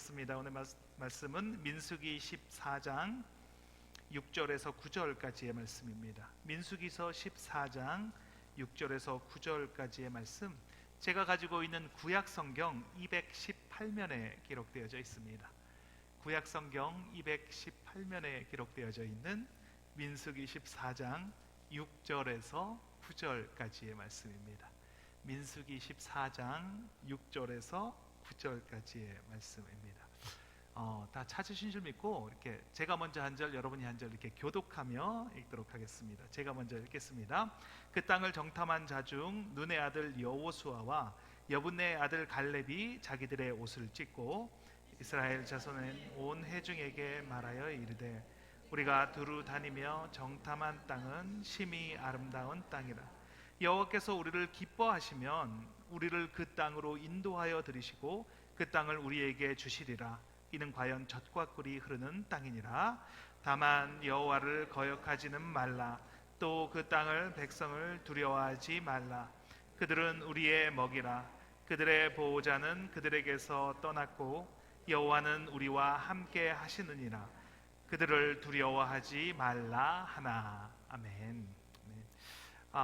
하겠습니다. 오늘 말씀은 민수기 14장 6절에서 9절까지의 말씀입니다. 민수기서 14장 6절에서 9절까지의 말씀, 제가 가지고 있는 구약성경 218면에 기록되어져 있습니다. 구약성경 218면에 기록되어져 있는 민수기 14장 6절에서 9절까지의 말씀입니다. 민수기 14장 6절에서 9절까지의 말씀입니다. 다 찾으신 줄 믿고 이렇게 제가 먼저 한 절, 여러분이 한 절 이렇게 교독하며 읽도록 하겠습니다. 제가 먼저 읽겠습니다. 그 땅을 정탐한 자 중 눈의 아들 여호수아와 여분의 아들 갈렙이 자기들의 옷을 찢고 이스라엘 자손은 온 회중에게 말하여 이르되 우리가 두루 다니며 정탐한 땅은 심히 아름다운 땅이라. 여호와께서 우리를 기뻐하시면 우리를 그 땅으로 인도하여 들이시고 그 땅을 우리에게 주시리라. 이는 과연 젖과 꿀이 흐르는 땅이니라. 다만 여호와를 거역하지는 말라. 또 그 땅을 백성을 두려워하지 말라. 그들은 우리의 먹이라. 그들의 보호자는 그들에게서 떠났고 여호와는 우리와 함께 하시느니라. 그들을 두려워하지 말라 하나. 아멘.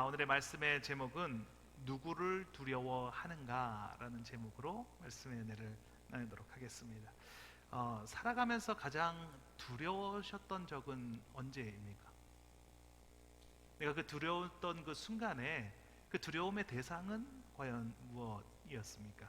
오늘의 말씀의 제목은 누구를 두려워하는가 라는 제목으로 말씀의 은혜를 나누도록 하겠습니다. 살아가면서 가장 두려우셨던 적은 언제입니까? 내가 그 두려웠던 그 순간에 그 두려움의 대상은 과연 무엇이었습니까?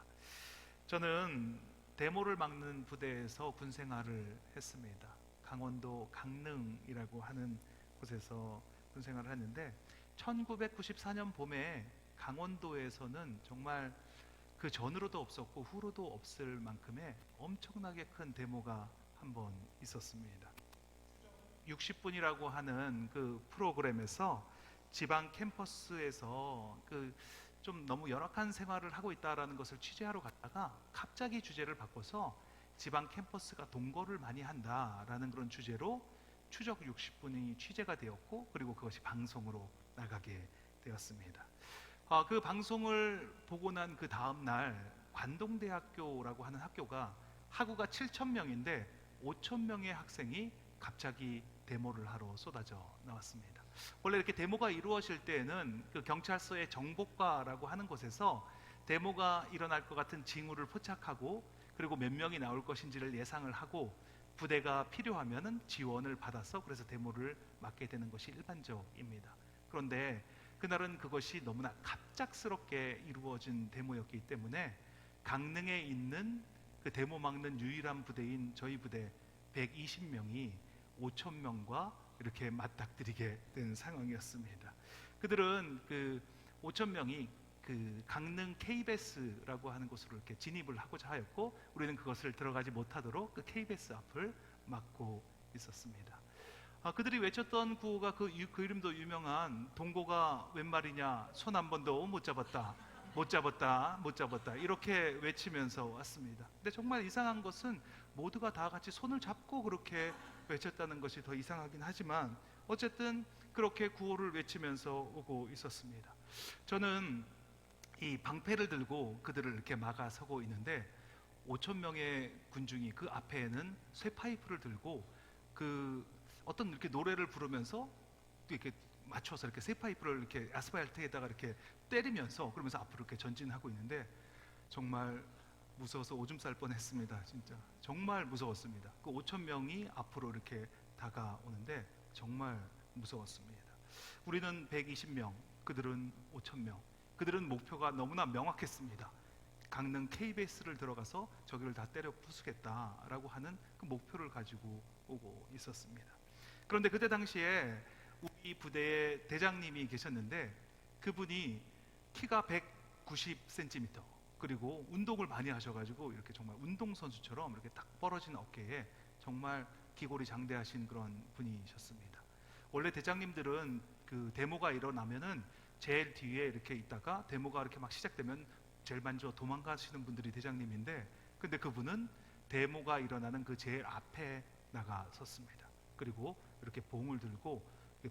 저는 데모를 막는 부대에서 군 생활을 했습니다. 강원도 강릉이라고 하는 곳에서 군 생활을 했는데 1994년 봄에 강원도에서는 정말 그 전으로도 없었고 후로도 없을 만큼의 엄청나게 큰 데모가 한 번 있었습니다. 60분이라고 하는 그 프로그램에서 지방 캠퍼스에서 그 좀 너무 열악한 생활을 하고 있다라는 것을 취재하러 갔다가 갑자기 주제를 바꿔서 지방 캠퍼스가 동거를 많이 한다라는 그런 주제로 추적 60분이 취재가 되었고, 그리고 그것이 방송으로 나가게 되었습니다. 그 방송을 보고 난 그 다음 날 관동대학교라고 하는 학교가 학우가 7,000명인데 5,000명의 학생이 갑자기 데모를 하러 쏟아져 나왔습니다. 원래 이렇게 데모가 이루어질 때에는 그 경찰서의 정복과라고 하는 곳에서 데모가 일어날 것 같은 징후를 포착하고, 그리고 몇 명이 나올 것인지를 예상을 하고 부대가 필요하면은 지원을 받아서 그래서 데모를 막게 되는 것이 일반적입니다. 그런데 그날은 그것이 너무나 갑작스럽게 이루어진 데모였기 때문에 강릉에 있는 그 데모 막는 유일한 부대인 저희 부대 120명이 5,000명과 이렇게 맞닥뜨리게 된 상황이었습니다. 그들은 그 5,000명이 그 강릉 KBS라고 하는 곳으로 이렇게 진입을 하고자 하였고, 우리는 그것을 들어가지 못하도록 그 KBS 앞을 막고 있었습니다. 그들이 외쳤던 구호가 그 이름도 유명한 동고가 웬 말이냐, 손 한 번도 못 잡았다, 못 잡았다, 못 잡았다, 이렇게 외치면서 왔습니다. 근데 정말 이상한 것은 모두가 다 같이 손을 잡고 그렇게 외쳤다는 것이 더 이상하긴 하지만 어쨌든 그렇게 구호를 외치면서 오고 있었습니다. 저는 이 방패를 들고 그들을 이렇게 막아서고 있는데 5,000명의 군중이 그 앞에는 쇠파이프를 들고 그 어떤 이렇게 노래를 부르면서 또 이렇게 맞춰서 이렇게 쇠파이프를 이렇게 아스팔트에다가 이렇게 때리면서 그러면서 앞으로 이렇게 전진하고 있는데 정말 무서워서 오줌 쌀 뻔했습니다. 진짜 정말 무서웠습니다. 그 5,000명이 앞으로 이렇게 다가오는데 정말 무서웠습니다. 우리는 120명, 그들은 5,000명. 그들은 목표가 너무나 명확했습니다. 강릉 KBS를 들어가서 저기를 다 때려 부수겠다라고 하는 그 목표를 가지고 오고 있었습니다. 그런데 그때 당시에 우리 부대의 대장님이 계셨는데 그분이 키가 190cm, 그리고 운동을 많이 하셔가지고 이렇게 정말 운동선수처럼 이렇게 딱 벌어진 어깨에 정말 기골이 장대하신 그런 분이셨습니다. 원래 대장님들은 그 데모가 일어나면은 제일 뒤에 이렇게 있다가 데모가 이렇게 막 시작되면 제일 먼저 도망가시는 분들이 대장님인데, 근데 그분은 데모가 일어나는 그 제일 앞에 나가 섰습니다. 그리고 이렇게 봉을 들고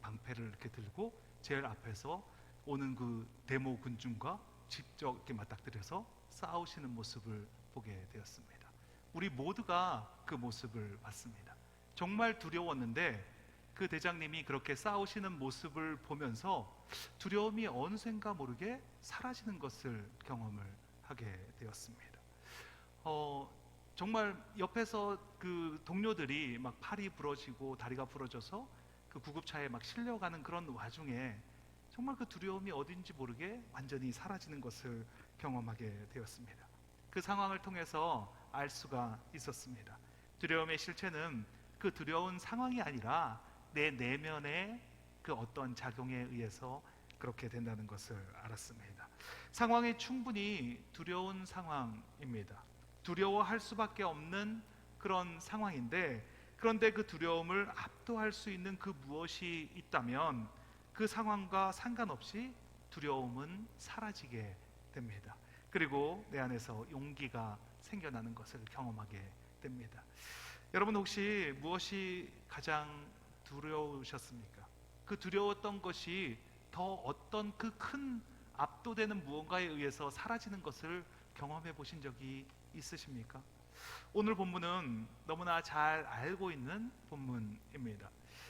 방패를 이렇게 들고 제일 앞에서 오는 그 데모 군중과 직접 이렇게 맞닥뜨려서 싸우시는 모습을 보게 되었습니다. 우리 모두가 그 모습을 봤습니다. 정말 두려웠는데 그 대장님이 그렇게 싸우시는 모습을 보면서 두려움이 어느샌가 모르게 사라지는 것을 경험을 하게 되었습니다. 정말 옆에서 그 동료들이 막 팔이 부러지고 다리가 부러져서 그 구급차에 막 실려가는 그런 와중에 정말 그 두려움이 어딘지 모르게 완전히 사라지는 것을 경험하게 되었습니다. 그 상황을 통해서 알 수가 있었습니다. 두려움의 실체는 그 두려운 상황이 아니라 내 내면의 그 어떤 작용에 의해서 그렇게 된다는 것을 알았습니다. 상황이 충분히 두려운 상황입니다. 두려워할 수밖에 없는 그런 상황인데, 그런데 그 두려움을 압도할 수 있는 그 무엇이 있다면 그 상황과 상관없이 두려움은 사라지게 됩니다. 그리고 내 안에서 용기가 생겨나는 것을 경험하게 됩니다. 여러분 혹시 무엇이 가장 두려우셨습니까? 그 두려웠던 것이 더 어떤 그 큰 압도되는 무언가에 의해서 사라지는 것을 경험해 보신 적이 있으십니까? 오늘 본문은 너무나 잘 알고 있는 본문입니다.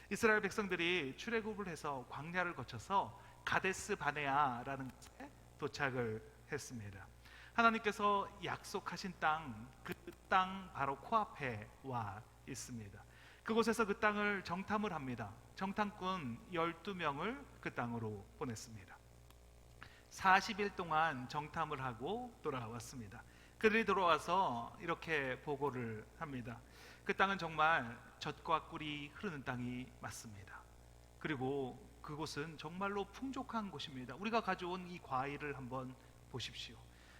이스라엘 백성들이 출애굽을 해서 광야를 거쳐서 가데스 바네아라는 곳에 도착을 했습니다. 하나님께서 약속하신 땅, 그 땅 바로 코앞에 와 있습니다. 그곳에서 그 땅을 정탐을 합니다. 정탐꾼 12명을 그 땅으로 보냈습니다. 40일 동안 정탐을 하고 돌아왔습니다. 그들이 돌아와서 이렇게 보고를 합니다. 그 땅은 정말 젖과 꿀이 흐르는 땅이 맞습니다. 그리고 그곳은 정말로 풍족한 곳입니다. 우리가 가져온 이 과일을 한번 보십시오.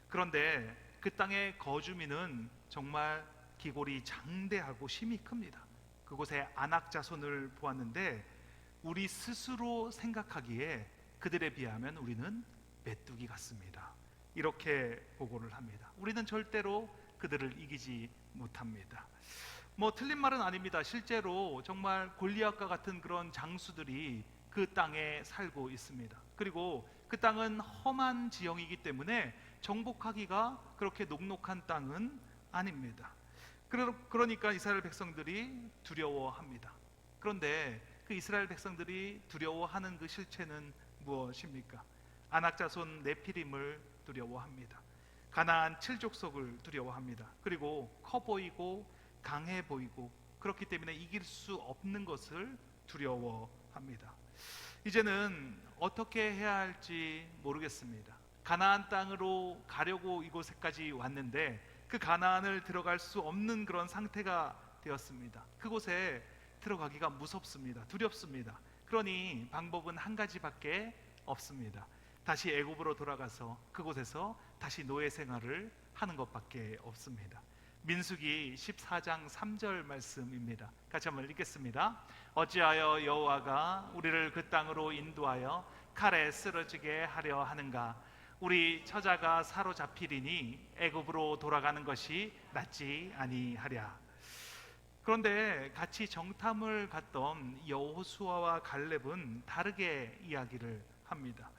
그런데 그 땅의 거주민은 정말 기골이 장대하고 심이 큽니다. 그곳에 안악 자손을 보았는데 우리 스스로 생각하기에 그들에 비하면 우리는 메뚜기 같습니다. 이렇게 보고를 합니다. 우리는 절대로 그들을 이기지 못합니다. 틀린 말은 아닙니다. 실제로 정말 골리앗과 같은 그런 장수들이 그 땅에 살고 있습니다. 그리고 그 땅은 험한 지형이기 때문에 정복하기가 그렇게 녹록한 땅은 아닙니다. 그러니까 이스라엘 백성들이 두려워합니다. 그런데 그 이스라엘 백성들이 두려워하는 그 실체는 무엇입니까? 아낙 자손 네피림을 두려워합니다. 가나안 7족속을 두려워합니다. 그리고 커 보이고 강해 보이고 그렇기 때문에 이길 수 없는 것을 두려워합니다. 이제는 어떻게 해야 할지 모르겠습니다. 가나안 땅으로 가려고 이곳에까지 왔는데 그 가나안을 들어갈 수 없는 그런 상태가 되었습니다. 그곳에 들어가기가 무섭습니다. 두렵습니다. 그러니 방법은 한 가지밖에 없습니다. 다시 애굽으로 돌아가서 그곳에서 다시 노예 생활을 하는 것밖에 없습니다. 민수기 14장 3절 말씀입니다. 같이 한번 읽겠습니다. 어찌하여 여호와가 우리를 그 땅으로 인도하여 칼에 쓰러지게 하려 하는가? 우리 처자가 사로잡히리니 애굽으로 돌아가는 것이 낫지 아니하랴. 그런데 같이 정탐을 갔던 여호수아와 갈렙은 다르게 이야기를 합니다.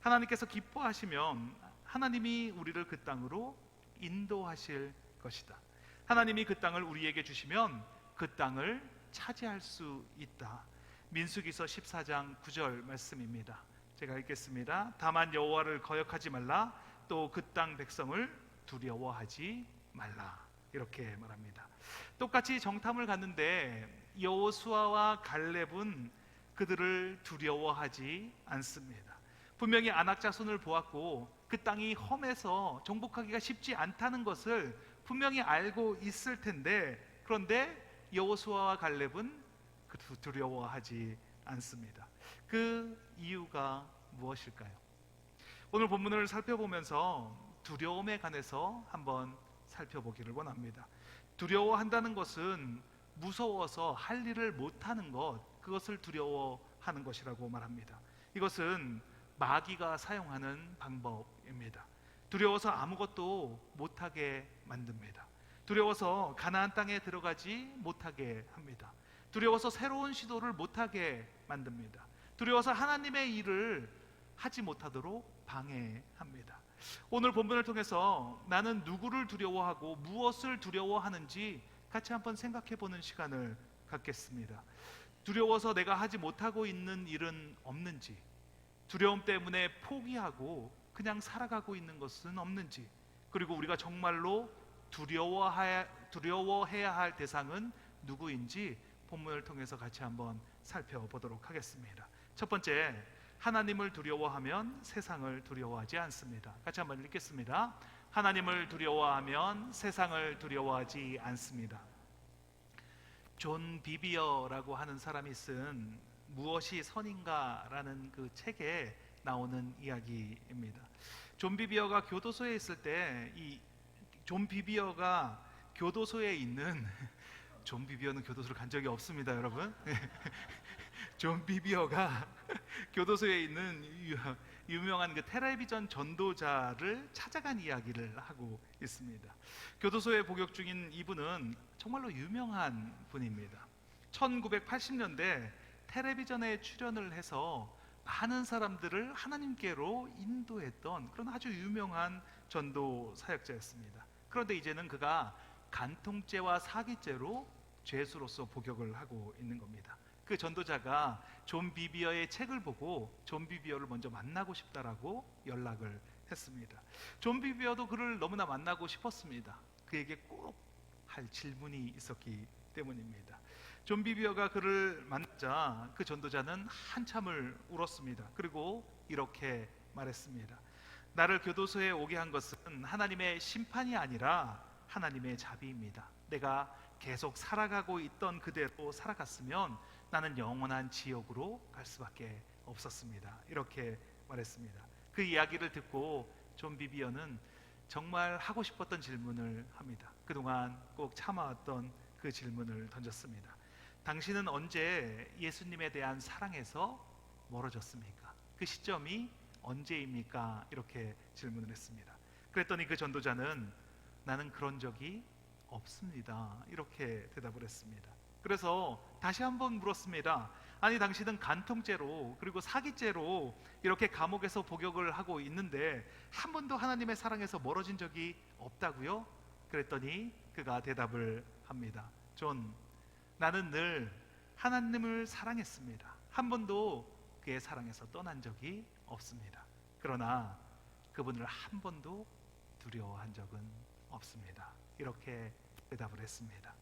하나님께서 기뻐하시면 하나님이 우리를 그 땅으로 인도하실 것이다. 하나님이 그 땅을 우리에게 주시면 그 땅을 차지할 수 있다. 민수기서 14장 9절 말씀입니다. 제가 읽겠습니다. 다만 여호와를 거역하지 말라. 또 그 땅 백성을 두려워하지 말라. 이렇게 말합니다. 똑같이 정탐을 갔는데 여호수아와 갈렙은 그들을 두려워하지 않습니다. 분명히 아낙 자손을 보았고 그 땅이 험해서 정복하기가 쉽지 않다는 것을 분명히 알고 있을 텐데, 그런데 여호수아와 갈렙은 두려워하지 않습니다. 그 이유가 무엇일까요? 오늘 본문을 살펴보면서 두려움에 관해서 한번 살펴보기를 원합니다. 두려워한다는 것은 무서워서 할 일을 못하는 것, 그것을 두려워하는 것이라고 말합니다. 이것은 마귀가 사용하는 방법입니다. 두려워서 아무것도 못하게 만듭니다. 두려워서 가나안 땅에 들어가지 못하게 합니다. 두려워서 새로운 시도를 못하게 만듭니다. 두려워서 하나님의 일을 하지 못하도록 방해합니다. 오늘 본문을 통해서 나는 누구를 두려워하고 무엇을 두려워하는지 같이 한번 생각해 보는 시간을 갖겠습니다. 두려워서 내가 하지 못하고 있는 일은 없는지, 두려움 때문에 포기하고 그냥 살아가고 있는 것은 없는지, 그리고 우리가 정말로 두려워해야 할 대상은 누구인지 본문을 통해서 같이 한번 살펴보도록 하겠습니다. 첫 번째, 하나님을 두려워하면 세상을 두려워하지 않습니다. 같이 한번 읽겠습니다. 하나님을 두려워하면 세상을 두려워하지 않습니다. 존 비비어라고 하는 사람이 쓴 무엇이 선인가라는 그 책에 나오는 이야기입니다. 존 비비어가 교도소에 있을 때 이 존 비비어가 교도소에 있는 존 비비어는 교도소를 간 적이 없습니다, 여러분. 존 비비어가 교도소에 있는 유명한 그 텔레비전 전도자를 찾아간 이야기를 하고 있습니다. 교도소에 복역 중인 이분은 정말로 유명한 분입니다. 1980년대 텔레비전에 출연을 해서 많은 사람들을 하나님께로 인도했던 그런 아주 유명한 전도 사역자였습니다. 그런데 이제는 그가 간통죄와 사기죄로 죄수로서 복역을 하고 있는 겁니다. 그 전도자가 존 비비어의 책을 보고 존 비비어를 먼저 만나고 싶다라고 연락을 했습니다. 존 비비어도 그를 너무나 만나고 싶었습니다. 그에게 꼭 할 질문이 있었기 때문입니다. 존 비비어가 그를 만나자 그 전도자는 한참을 울었습니다. 그리고 이렇게 말했습니다. 나를 교도소에 오게 한 것은 하나님의 심판이 아니라 하나님의 자비입니다. 내가 계속 살아가고 있던 그대로 살아갔으면 나는 영원한 지옥으로 갈 수밖에 없었습니다. 이렇게 말했습니다. 그 이야기를 듣고 존 비비어는 정말 하고 싶었던 질문을 합니다. 그동안 꼭 참아왔던 그 질문을 던졌습니다. 당신은 언제 예수님에 대한 사랑에서 멀어졌습니까? 그 시점이 언제입니까? 이렇게 질문을 했습니다. 그랬더니 그 전도자는 나는 그런 적이 없습니다. 이렇게 대답을 했습니다. 그래서 다시 한번 물었습니다. 아니, 당신은 간통죄로 그리고 사기죄로 이렇게 감옥에서 복역을 하고 있는데 한 번도 하나님의 사랑에서 멀어진 적이 없다고요? 그랬더니 그가 대답을 합니다. 존, 나는 늘 하나님을 사랑했습니다. 한 번도 그의 사랑에서 떠난 적이 없습니다. 그러나 그분을 한 번도 두려워한 적은 없습니다. 이렇게 대답을 했습니다.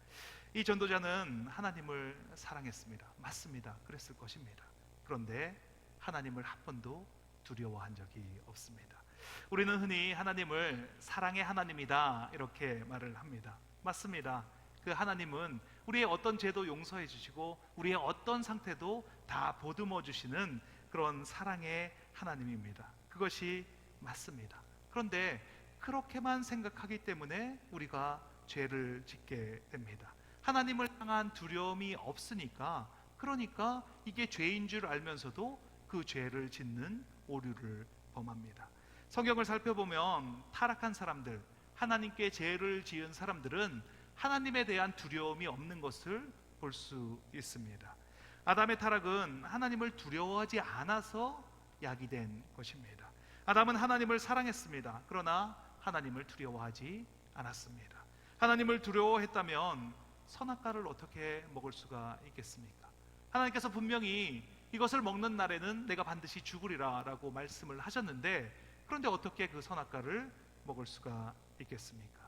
이 전도자는 하나님을 사랑했습니다. 맞습니다. 그랬을 것입니다. 그런데 하나님을 한 번도 두려워한 적이 없습니다. 우리는 흔히 하나님을 사랑의 하나님이다 이렇게 말을 합니다. 맞습니다. 그 하나님은 우리의 어떤 죄도 용서해 주시고 우리의 어떤 상태도 다 보듬어 주시는 그런 사랑의 하나님입니다. 그것이 맞습니다. 그런데 그렇게만 생각하기 때문에 우리가 죄를 짓게 됩니다. 하나님을 향한 두려움이 없으니까, 그러니까 이게 죄인 줄 알면서도 그 죄를 짓는 오류를 범합니다. 성경을 살펴보면 타락한 사람들, 하나님께 죄를 지은 사람들은 하나님에 대한 두려움이 없는 것을 볼 수 있습니다. 아담의 타락은 하나님을 두려워하지 않아서 야기된 것입니다. 아담은 하나님을 사랑했습니다. 그러나 하나님을 두려워하지 않았습니다. 하나님을 두려워했다면 선악과를 어떻게 먹을 수가 있겠습니까? 하나님께서 분명히 이것을 먹는 날에는 내가 반드시 죽으리라 라고 말씀을 하셨는데, 그런데 어떻게 그 선악과를 먹을 수가 있겠습니까?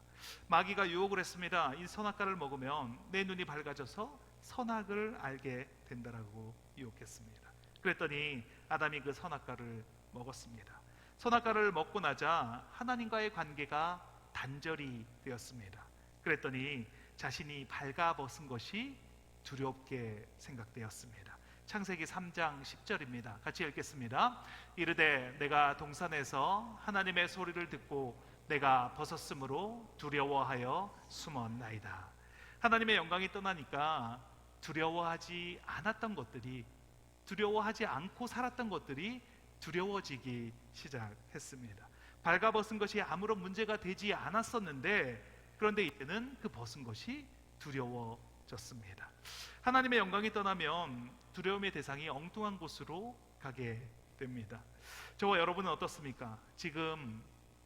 마귀가 유혹을 했습니다. 이 선악과를 먹으면 내 눈이 밝아져서 선악을 알게 된다라고 유혹했습니다. 그랬더니 아담이 그 선악과를 먹었습니다. 선악과를 먹고 나자 하나님과의 관계가 단절이 되었습니다. 그랬더니 자신이 발가벗은 것이 두렵게 생각되었습니다. 창세기 3장 10절입니다. 같이 읽겠습니다. 이르되 내가 동산에서 하나님의 소리를 듣고 내가 벗었으므로 두려워하여 숨었나이다. 하나님의 영광이 떠나니까 두려워하지 않았던 것들이, 두려워하지 않고 살았던 것들이 두려워지기 시작했습니다. 발가벗은 것이 아무런 문제가 되지 않았었는데, 그런데 이제는 그 벗은 것이 두려워졌습니다. 하나님의 영광이 떠나면 두려움의 대상이 엉뚱한 곳으로 가게 됩니다. 저와 여러분은 어떻습니까? 지금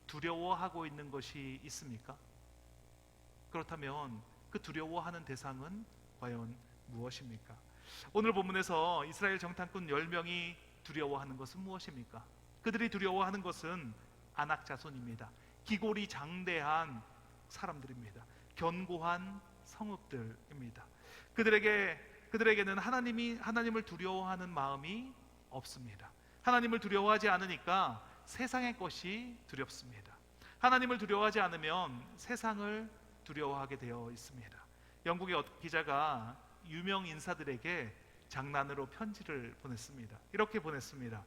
두려워하고 있는 것이 있습니까? 그렇다면 그 두려워하는 대상은 과연 무엇입니까? 오늘 본문에서 이스라엘 정탐꾼 10명이 두려워하는 것은 무엇입니까? 그들이 두려워하는 것은 아낙 자손입니다. 기골이 장대한 사람들입니다. 견고한 성읍들입니다. 그들에게는 하나님을 두려워하는 마음이 없습니다. 하나님을 두려워하지 않으니까 세상의 것이 두렵습니다. 하나님을 두려워하지 않으면 세상을 두려워하게 되어 있습니다. 영국의 기자가 유명 인사들에게 장난으로 편지를 보냈습니다. 이렇게 보냈습니다.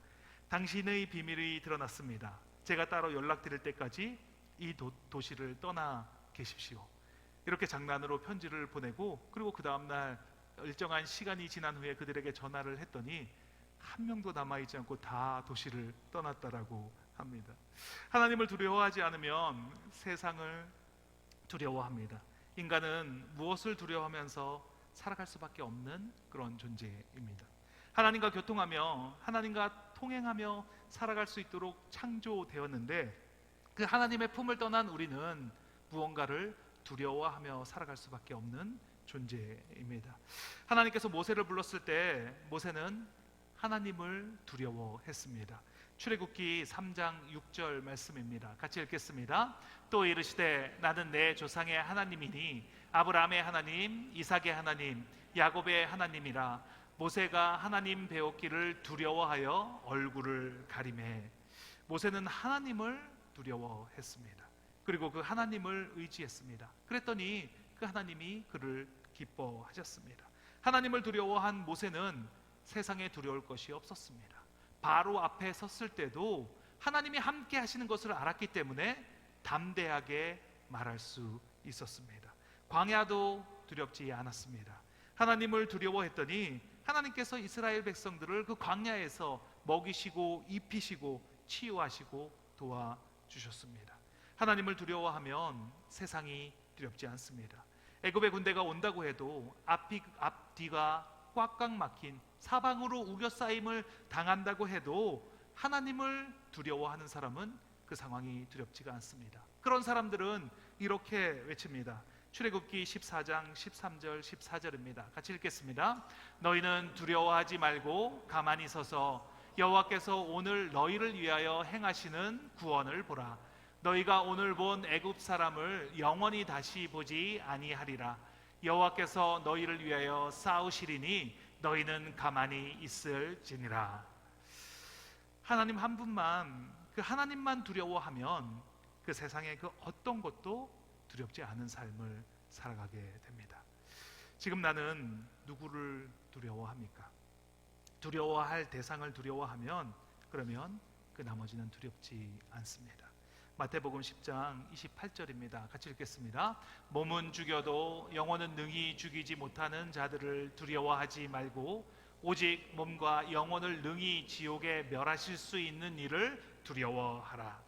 당신의 비밀이 드러났습니다. 제가 따로 연락드릴 때까지 이 도시를 떠나 계십시오. 이렇게 장난으로 편지를 보내고, 그리고 그 다음날 일정한 시간이 지난 후에 그들에게 전화를 했더니 한 명도 남아있지 않고 다 도시를 떠났다라고 합니다. 하나님을 두려워하지 않으면 세상을 두려워합니다. 인간은 무엇을 두려워하면서 살아갈 수밖에 없는 그런 존재입니다. 하나님과 교통하며 하나님과 통행하며 살아갈 수 있도록 창조되었는데, 그 하나님의 품을 떠난 우리는 무언가를 두려워하며 살아갈 수밖에 없는 존재입니다. 하나님께서 모세를 불렀을 때 모세는 하나님을 두려워했습니다. 출애굽기 3장 6절 말씀입니다. 같이 읽겠습니다. 또 이르시되 나는 내 조상의 하나님이니 아브라함의 하나님, 이삭의 하나님, 야곱의 하나님이라. 모세가 하나님 배웠기를 두려워하여 얼굴을 가리매. 모세는 하나님을 두려워했습니다. 그리고 그 하나님을 의지했습니다. 그랬더니 그 하나님이 그를 기뻐하셨습니다. 하나님을 두려워한 모세는 세상에 두려울 것이 없었습니다. 바로 앞에 섰을 때도 하나님이 함께 하시는 것을 알았기 때문에 담대하게 말할 수 있었습니다. 광야도 두렵지 않았습니다. 하나님을 두려워했더니 하나님께서 이스라엘 백성들을 그 광야에서 먹이시고 입히시고 치유하시고 도와주셨습니다. 하나님을 두려워하면 세상이 두렵지 않습니다. 애굽의 군대가 온다고 해도 앞뒤가 꽉꽉 막힌 사방으로 우겨싸임을 당한다고 해도 하나님을 두려워하는 사람은 그 상황이 두렵지가 않습니다. 그런 사람들은 이렇게 외칩니다. 출애굽기 14장 13절 14절입니다. 같이 읽겠습니다. 너희는 두려워하지 말고 가만히 서서 여호와께서 오늘 너희를 위하여 행하시는 구원을 보라. 너희가 오늘 본 애굽 사람을 영원히 다시 보지 아니하리라. 여호와께서 너희를 위하여 싸우시리니 너희는 가만히 있을지니라. 하나님 한 분만, 그 하나님만 두려워하면 그 세상의 그 어떤 것도 두렵지 않은 삶을 살아가게 됩니다. 지금 나는 누구를 두려워합니까? 두려워할 대상을 두려워하면 그러면 그 나머지는 두렵지 않습니다. 마태복음 10장 28절입니다. 같이 읽겠습니다. 몸은 죽여도 영혼은 능히 죽이지 못하는 자들을 두려워하지 말고 오직 몸과 영혼을 능히 지옥에 멸하실 수 있는 이를 두려워하라.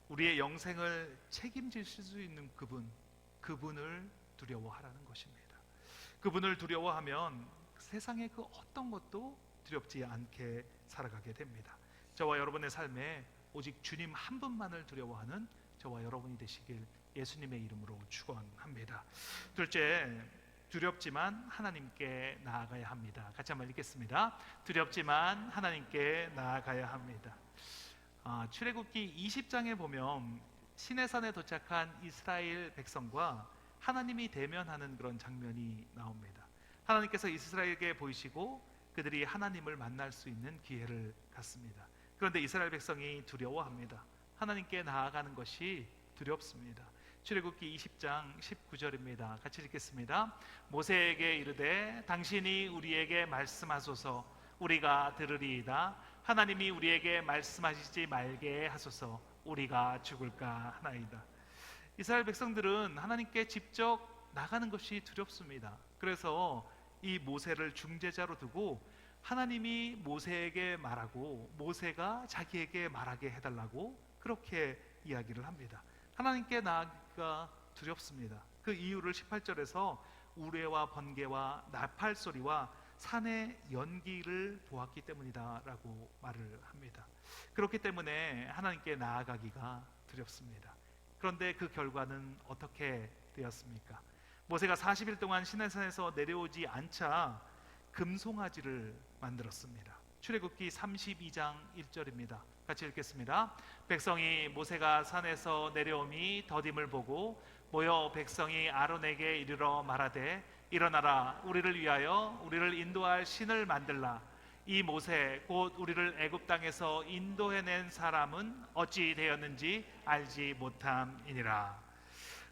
우리의 영생을 책임지실 수 있는 그분을 두려워하라는 것입니다. 그분을 두려워하면 세상의 그 어떤 것도 두렵지 않게 살아가게 됩니다. 저와 여러분의 삶에 오직 주님 한 분만을 두려워하는 저와 여러분이 되시길 예수님의 이름으로 축원합니다. 둘째, 두렵지만 하나님께 나아가야 합니다. 같이 한번 읽겠습니다. 두렵지만 하나님께 나아가야 합니다. 출애굽기 20장에 보면 시내산에 도착한 이스라엘 백성과 하나님이 대면하는 그런 장면이 나옵니다. 하나님께서 이스라엘에게 보이시고 그들이 하나님을 만날 수 있는 기회를 갖습니다. 그런데 이스라엘 백성이 두려워합니다. 하나님께 나아가는 것이 두렵습니다. 출애굽기 20장 19절입니다. 같이 읽겠습니다. 모세에게 이르되 당신이 우리에게 말씀하소서 우리가 들으리이다. 하나님이 우리에게 말씀하시지 말게 하소서 우리가 죽을까 하나이다. 이스라엘 백성들은 하나님께 직접 나가는 것이 두렵습니다. 그래서 이 모세를 중재자로 두고 하나님이 모세에게 말하고 모세가 자기에게 말하게 해달라고 그렇게 이야기를 합니다. 하나님께 나아가기가 두렵습니다. 그 이유를 18절에서 우레와 번개와 나팔 소리와 산의 연기를 보았기 때문이다 라고 말을 합니다. 그렇기 때문에 하나님께 나아가기가 두렵습니다. 그런데 그 결과는 어떻게 되었습니까? 모세가 40일 동안 시내산에서 내려오지 않자 금송아지를 만들었습니다. 출애굽기 32장 1절입니다. 같이 읽겠습니다. 백성이 모세가 산에서 내려오미 더딤을 보고 모여 백성이 아론에게 이르러 말하되 일어나라 우리를 위하여 우리를 인도할 신을 만들라. 이 모세 곧 우리를 애굽 땅에서 인도해낸 사람은 어찌 되었는지 알지 못함이니라.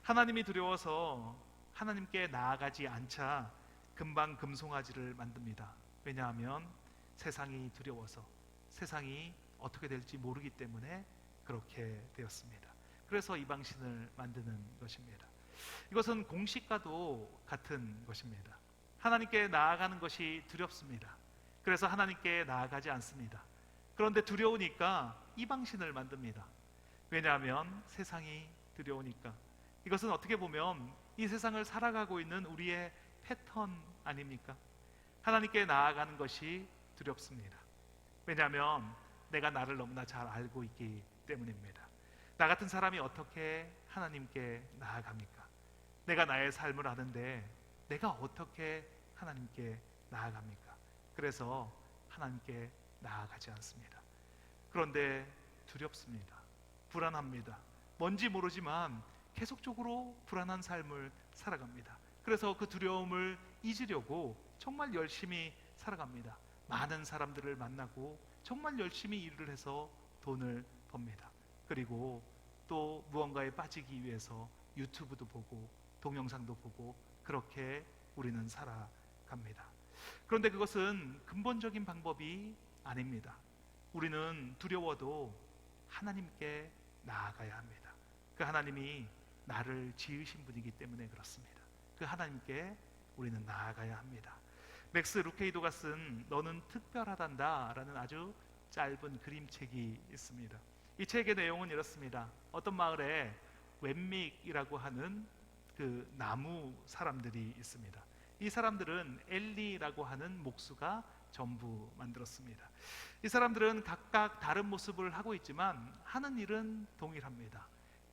하나님이 두려워서 하나님께 나아가지 않자 금방 금송아지를 만듭니다. 왜냐하면 세상이 두려워서, 세상이 어떻게 될지 모르기 때문에 그렇게 되었습니다. 그래서 이방신을 만드는 것입니다. 이것은 공식과도 같은 것입니다. 하나님께 나아가는 것이 두렵습니다. 그래서 하나님께 나아가지 않습니다. 그런데 두려우니까 이방신을 만듭니다. 왜냐하면 세상이 두려우니까. 이것은 어떻게 보면 이 세상을 살아가고 있는 우리의 패턴 아닙니까? 하나님께 나아가는 것이 두렵습니다. 왜냐하면 내가 나를 너무나 잘 알고 있기 때문입니다. 나 같은 사람이 어떻게 하나님께 나아갑니까? 내가 나의 삶을 아는데 내가 어떻게 하나님께 나아갑니까? 그래서 하나님께 나아가지 않습니다. 그런데 두렵습니다. 불안합니다. 뭔지 모르지만 계속적으로 불안한 삶을 살아갑니다. 그래서 그 두려움을 잊으려고 정말 열심히 살아갑니다. 많은 사람들을 만나고 정말 열심히 일을 해서 돈을 법니다. 그리고 또 무언가에 빠지기 위해서 유튜브도 보고 동영상도 보고 그렇게 우리는 살아갑니다. 그런데 그것은 근본적인 방법이 아닙니다. 우리는 두려워도 하나님께 나아가야 합니다. 그 하나님이 나를 지으신 분이기 때문에 그렇습니다. 그 하나님께 우리는 나아가야 합니다. 맥스 루케이도가 쓴 너는 특별하단다 라는 아주 짧은 그림책이 있습니다. 이 책의 내용은 이렇습니다. 어떤 마을에 웬믹이라고 하는 그 나무 사람들이 있습니다. 이 사람들은 엘리라고 하는 목수가 전부 만들었습니다. 이 사람들은 각각 다른 모습을 하고 있지만 하는 일은 동일합니다.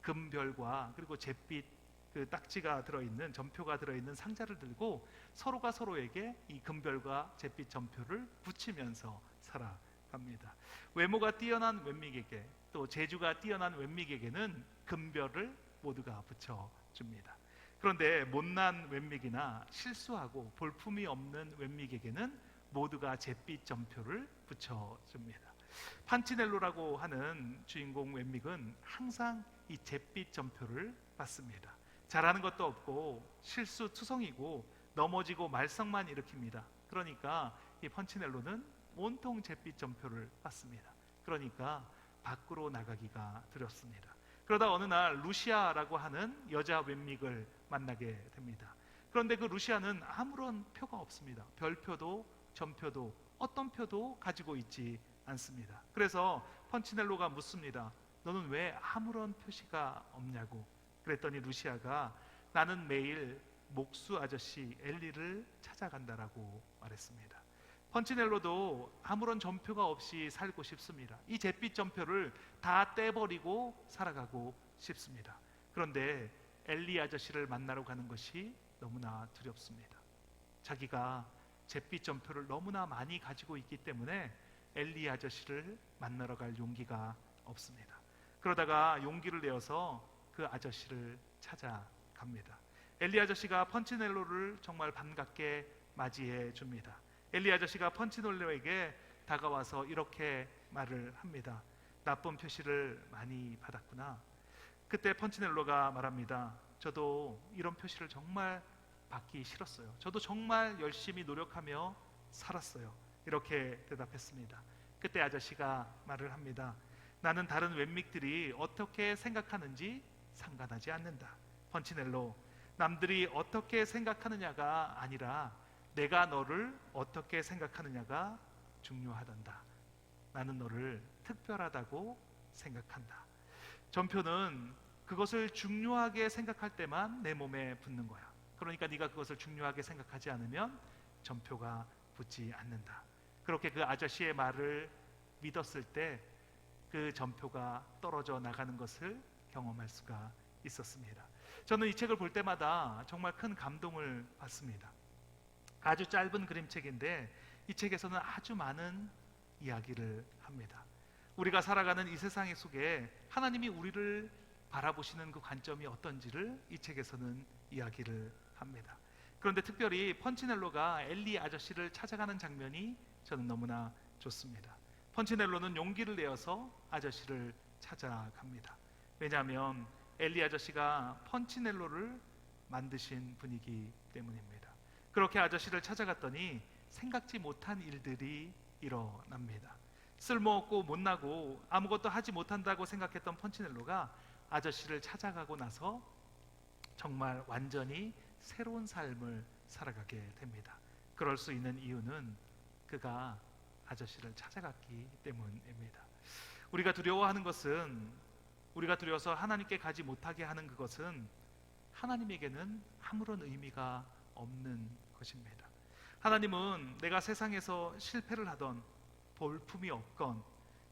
금별과 그리고 잿빛 그 딱지가 들어있는 전표가 들어있는 상자를 들고 서로가 서로에게 이 금별과 잿빛 전표를 붙이면서 살아갑니다. 외모가 뛰어난 웬믹에게 또 재주가 뛰어난 웬믹에게는 금별을 모두가 붙여줍니다. 그런데 못난 웬믹이나 실수하고 볼품이 없는 웬믹에게는 모두가 잿빛 전표를 붙여줍니다. 판치넬로라고 하는 주인공 웬믹은 항상 이 잿빛 전표를 받습니다. 잘하는 것도 없고 실수투성이고 넘어지고 말썽만 일으킵니다. 그러니까 이 펀치넬로는 온통 잿빛 전표를 받습니다. 그러니까 밖으로 나가기가 두렵습니다. 그러다 어느 날 루시아라고 하는 여자 웬믹을 만나게 됩니다. 그런데 그 루시아는 아무런 표가 없습니다. 별표도 전표도 어떤 표도 가지고 있지 않습니다. 그래서 펀치넬로가 묻습니다. 너는 왜 아무런 표시가 없냐고. 그랬더니 루시아가 나는 매일 목수 아저씨 엘리를 찾아간다라고 말했습니다. 펀치넬로도 아무런 전표가 없이 살고 싶습니다. 이 잿빛 전표를 다 떼버리고 살아가고 싶습니다. 그런데 엘리 아저씨를 만나러 가는 것이 너무나 두렵습니다. 자기가 잿빛 전표를 너무나 많이 가지고 있기 때문에 엘리 아저씨를 만나러 갈 용기가 없습니다. 그러다가 용기를 내어서 그 아저씨를 찾아갑니다. 엘리 아저씨가 펀치넬로를 정말 반갑게 맞이해 줍니다. 엘리 아저씨가 펀치넬로에게 다가와서 이렇게 말을 합니다. 나쁜 표시를 많이 받았구나. 그때 펀치넬로가 말합니다. 저도 이런 표시를 정말 받기 싫었어요. 저도 정말 열심히 노력하며 살았어요. 이렇게 대답했습니다. 그때 아저씨가 말을 합니다. 나는 다른 웬믹들이 어떻게 생각하는지 상관하지 않는다. 펀치넬로, 남들이 어떻게 생각하느냐가 아니라 내가 너를 어떻게 생각하느냐가 중요하단다. 나는 너를 특별하다고 생각한다. 전표는 그것을 중요하게 생각할 때만 내 몸에 붙는 거야. 그러니까 네가 그것을 중요하게 생각하지 않으면 전표가 붙지 않는다. 그렇게 그 아저씨의 말을 믿었을 때 그 전표가 떨어져 나가는 것을 경험할 수가 있었습니다. 저는 이 책을 볼 때마다 정말 큰 감동을 받습니다. 아주 짧은 그림책인데 이 책에서는 아주 많은 이야기를 합니다. 우리가 살아가는 이 세상 속에 하나님이 우리를 바라보시는 그 관점이 어떤지를 이 책에서는 이야기를 합니다. 그런데 특별히 펀치넬로가 엘리 아저씨를 찾아가는 장면이 저는 너무나 좋습니다. 펀치넬로는 용기를 내어서 아저씨를 찾아갑니다. 왜냐하면 엘리 아저씨가 펀치넬로를 만드신 분이기 때문입니다. 그렇게 아저씨를 찾아갔더니 생각지 못한 일들이 일어납니다. 쓸모없고 못나고 아무것도 하지 못한다고 생각했던 펀치넬로가 아저씨를 찾아가고 나서 정말 완전히 새로운 삶을 살아가게 됩니다. 그럴 수 있는 이유는 그가 아저씨를 찾아갔기 때문입니다. 우리가 두려워하는 것은, 우리가 두려워서 하나님께 가지 못하게 하는 그것은 하나님에게는 아무런 의미가 없는 것입니다. 하나님은 내가 세상에서 실패를 하던, 볼품이 없건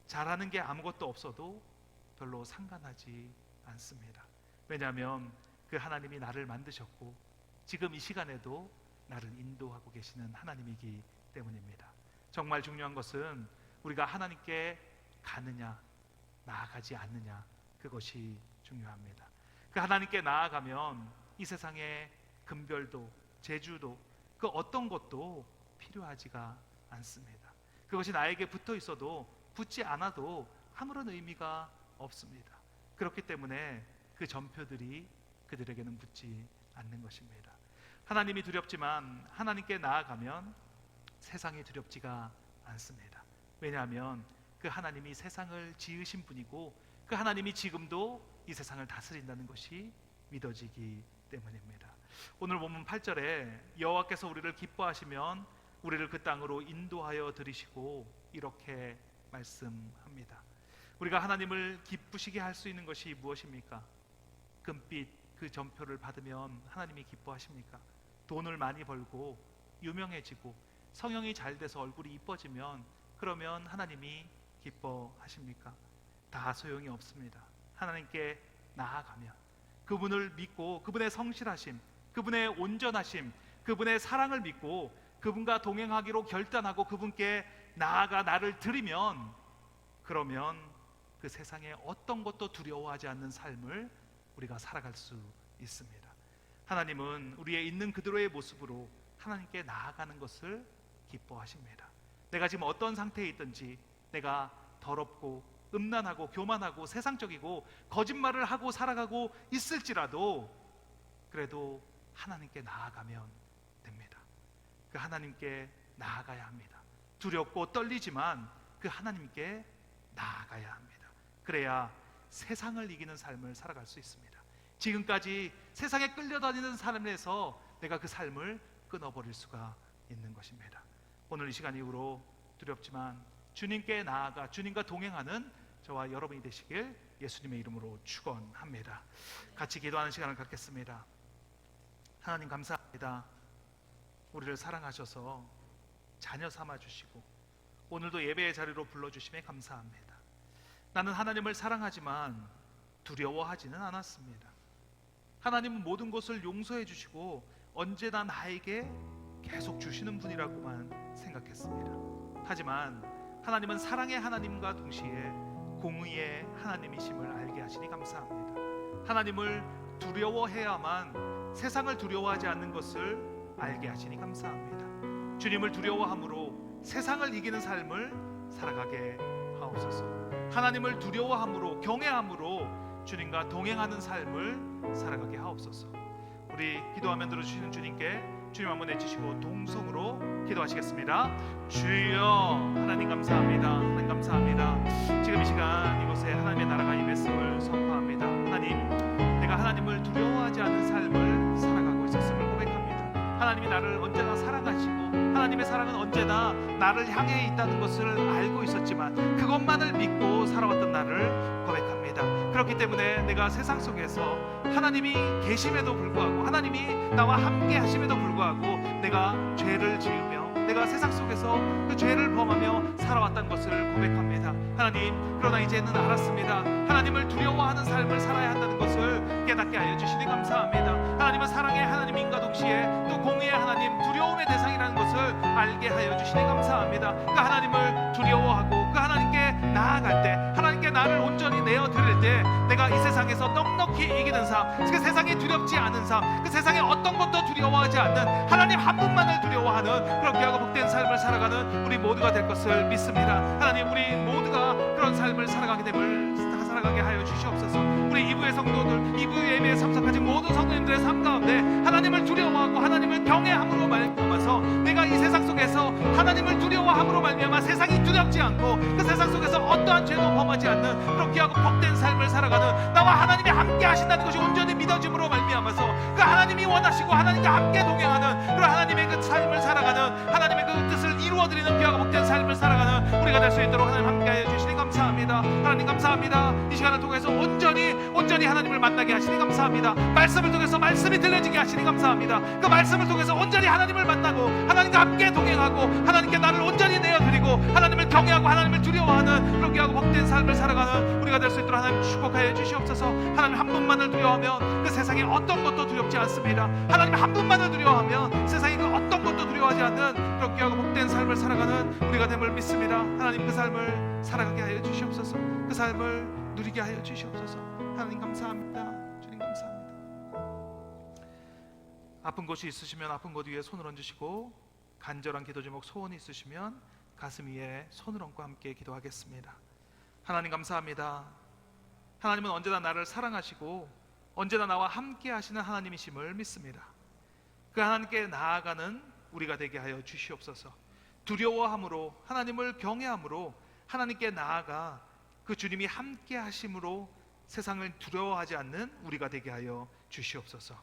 잘하는 게 아무것도 없어도 별로 상관하지 않습니다. 왜냐하면 그 하나님이 나를 만드셨고 지금 이 시간에도 나를 인도하고 계시는 하나님이기 때문입니다. 정말 중요한 것은 우리가 하나님께 가느냐 나아가지 않느냐, 그것이 중요합니다. 그 하나님께 나아가면 이 세상에 금별도 제주도 그 어떤 것도 필요하지가 않습니다. 그것이 나에게 붙어 있어도 붙지 않아도 아무런 의미가 없습니다. 그렇기 때문에 그 전표들이 그들에게는 붙지 않는 것입니다. 하나님이 두렵지만 하나님께 나아가면 세상이 두렵지가 않습니다. 왜냐하면 그 하나님이 세상을 지으신 분이고 그 하나님이 지금도 이 세상을 다스린다는 것이 믿어지기 때문입니다. 오늘 본문 8절에 여호와께서 우리를 기뻐하시면 우리를 그 땅으로 인도하여 들이시고 이렇게 말씀합니다. 우리가 하나님을 기쁘시게 할 수 있는 것이 무엇입니까? 금빛 그 전표를 받으면 하나님이 기뻐하십니까? 돈을 많이 벌고 유명해지고 성형이 잘 돼서 얼굴이 이뻐지면 그러면 하나님이 기뻐하십니까? 다 소용이 없습니다. 하나님께 나아가면 그분을 믿고 그분의 성실하심, 그분의 온전하심, 그분의 사랑을 믿고 그분과 동행하기로 결단하고 그분께 나아가 나를 드리면, 그러면 그 세상에 어떤 것도 두려워하지 않는 삶을 우리가 살아갈 수 있습니다. 하나님은 우리의 있는 그대로의 모습으로 하나님께 나아가는 것을 기뻐하십니다. 내가 지금 어떤 상태에 있든지, 내가 더럽고 음란하고 교만하고 세상적이고 거짓말을 하고 살아가고 있을지라도 그래도 하나님께 나아가면 됩니다. 그 하나님께 나아가야 합니다. 두렵고 떨리지만 그 하나님께 나아가야 합니다. 그래야 세상을 이기는 삶을 살아갈 수 있습니다. 지금까지 세상에 끌려다니는 삶에서 내가 그 삶을 끊어버릴 수가 있는 것입니다. 오늘 이 시간 이후로 두렵지만 주님께 나아가 주님과 동행하는 저와 여러분이 되시길 예수님의 이름으로 축원합니다. 같이 기도하는 시간을 갖겠습니다. 하나님 감사합니다. 우리를 사랑하셔서 자녀 삼아 주시고 오늘도 예배의 자리로 불러주심에 감사합니다. 나는 하나님을 사랑하지만 두려워하지는 않았습니다. 하나님은 모든 것을 용서해 주시고 언제나 나에게 계속 주시는 분이라고만 생각했습니다. 하지만 하나님은 사랑의 하나님과 동시에 공의의 하나님이심을 알게 하시니 감사합니다. 하나님을 두려워해야만 세상을 두려워하지 않는 것을 알게 하시니 감사합니다. 주님을 두려워함으로 세상을 이기는 삶을 살아가게 하옵소서. 하나님을 두려워함으로 경외함으로 주님과 동행하는 삶을 살아가게 하옵소서. 우리 기도하면 들어주시는 주님께 주님 한번 내주시고 동성으로 기도하시겠습니다. 주여, 하나님 감사합니다. 하나님 감사합니다. 지금 이 시간 이곳에 하나님의 나라가 임했음을 선포합니다. 하나님, 내가 하나님을 두려워하지 않는 삶을 살아가고 있었음을 고백합니다. 하나님이 나를 언제나 사랑하시고 하나님의 사랑은 언제나 나를 향해 있다는 것을 알고 있었지만 그것만을 믿고 살아왔던 나를 고백합니다. 그렇기 때문에 내가 세상 속에서 하나님이 계심에도 불구하고 하나님이 나와 함께 하심에도 불구하고 내가 죄를 지으며 내가 세상 속에서 그 죄를 범하며 살아왔다는 것을 고백합니다. 하나님, 그러나 이제는 알았습니다. 하나님을 두려워하는 삶을 살아야 한다는 것을 깨닫게 하여 주시니 감사합니다. 하나님은 사랑의 하나님인가 동시에 또 공의의 하나님, 두려움의 대상이라는 것을 알게 하여 주시니 감사합니다. 그 하나님을 두려워하고 그 하나님께 나아갈 때, 하나님께 나를 온전히 내어드릴 때 내가 이 세상에서 넉넉히 이기는 삶, 그 세상이 두렵지 않은 삶, 그 세상에 어떤 것도 두려워하지 않는 하나님 한 분만을 두려워하는 그런 귀하고 복된 삶을 살아가는 우리 모두가 될 것을 믿습니다. 하나님, 우리 모두가 그런 삶을 살아가게 하여 주시옵소서. 우리 2부의 성도들, 2부 예배에 참석하신 모든 성도님들의 삶 가운데 하나님을 두려워하고 하나님을 경외함으로 말미암아서 내가 이 세상 속에서 하나님을 두려워함으로 말미암아 세상이 두렵지 않고 그 세상 속에서 어떠한 죄도 범하지 않는 그런 귀하고 복된 삶을 살아가는 나와 하나님이 함께 하신다는 것이 온전히 믿어짐으로 말미암아서 그 하나님이 원하시고 하나님과 함께 동행하는 그런 하나님의 그 삶을 살아가는, 하나님의 그 뜻을 이루어드리는 귀하고 복된 삶을 살아가는 우리가 될 수 있도록 하나님 함께하여 주시니 감사합니다. 하나님 감사합니다. 이 시간을 통해서 온전히 하나님을 만나게 하시니 감사합니다. 말씀을 통해서 말씀이 들려지게 하시니 감사합니다. 그 말씀을 통해서 온전히 하나님을 만나고 하나님과 함께 동행하고 하나님께 나를 온전히 내어드리고 하나님을 경외하고 하나님을 두려워하는 그런 귀하고 복된 삶을 살아가는 우리가 될 수 있도록 하나님 축복하여 주시옵소서. 하나님 한 분만을 두려워하면 그 세상에 어떤 것도 두렵지 않습니다. 하나님 한 분만을 두려워하면 세상에 그 어떤 것도 두려워하지 않는 그런 귀하고 복된 삶을 살아가는 우리가 됨을 믿습니다. 하나님, 그 삶을 살아가게 하여 주시옵소서. 그 삶을 누리게 하여 주시옵소서. 하나님 감사합니다. 주님 감사합니다. 아픈 곳이 있으시면 아픈 곳 위에 손을 얹으시고, 간절한 기도 제목 소원이 있으시면 가슴 위에 손을 얹고 함께 기도하겠습니다. 하나님 감사합니다. 하나님은 언제나 나를 사랑하시고 언제나 나와 함께 하시는 하나님이심을 믿습니다. 그 하나님께 나아가는 우리가 되게 하여 주시옵소서. 두려워함으로, 하나님을 경외함으로 하나님께 나아가 그 주님이 함께 하심으로 세상을 두려워하지 않는 우리가 되게 하여 주시옵소서.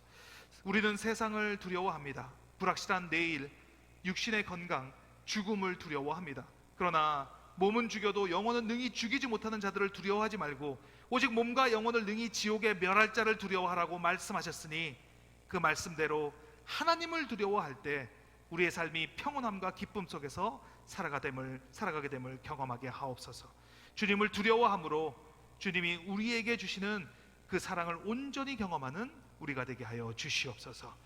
우리는 세상을 두려워합니다. 불확실한 내일, 육신의 건강, 죽음을 두려워합니다. 그러나 몸은 죽여도 영혼은 능히 죽이지 못하는 자들을 두려워하지 말고 오직 몸과 영혼을 능히 지옥에 멸할 자를 두려워하라고 말씀하셨으니, 그 말씀대로 하나님을 두려워할 때 우리의 삶이 평온함과 기쁨 속에서 살아가게 됨을 경험하게 하옵소서. 주님을 두려워함으로 주님이 우리에게 주시는 그 사랑을 온전히 경험하는 우리가 되게 하여 주시옵소서.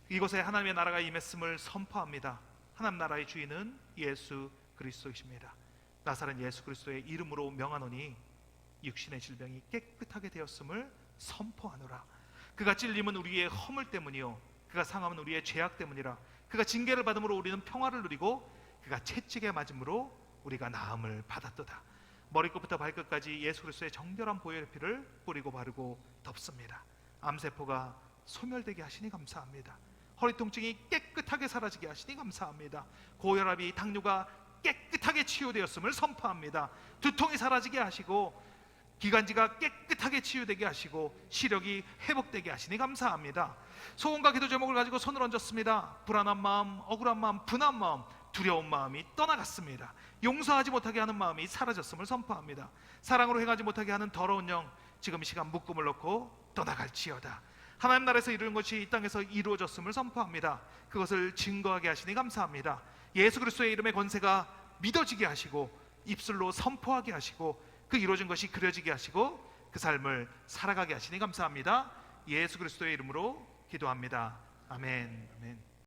이곳에 하나님의 나라가 임했음을 선포합니다. 하나님 나라의 주인은 예수 그리스도이십니다. 나사렛 예수 그리스도의 이름으로 명하노니 육신의 질병이 깨끗하게 되었음을 선포하노라. 그가 찔림은 우리의 허물 때문이요 그가 상함은 우리의 죄악 때문이라. 그가 징계를 받음으로 우리는 평화를 누리고 그가 채찍에 맞음으로 우리가 나음을 받았도다. 머리끝부터 발끝까지 예수 그리스도의 정결한 보혈의 피를 뿌리고 바르고 덮습니다. 암세포가 소멸되게 하시니 감사합니다. 허리 통증이 깨끗하게 사라지게 하시니 감사합니다. 고혈압이, 당뇨가 깨끗하게 치유되었음을 선포합니다. 두통이 사라지게 하시고 기관지가 깨끗하게 치유되게 하시고 시력이 회복되게 하시니 감사합니다. 소원과 기도 제목을 가지고 손을 얹었습니다. 불안한 마음, 억울한 마음, 분한 마음, 두려운 마음이 떠나갔습니다. 용서하지 못하게 하는 마음이 사라졌음을 선포합니다. 사랑으로 행하지 못하게 하는 더러운 영, 지금 이 시간 묶음을 놓고 떠나갈지어다. 하나님 나라에서 이루는 것이 이 땅에서 이루어졌음을 선포합니다. 그것을 증거하게 하시니 감사합니다. 예수 그리스도의 이름의 권세가 믿어지게 하시고 입술로 선포하게 하시고 그 이루어진 것이 그려지게 하시고 그 삶을 살아가게 하시니 감사합니다. 예수 그리스도의 이름으로 기도합니다. 아멘. 아멘.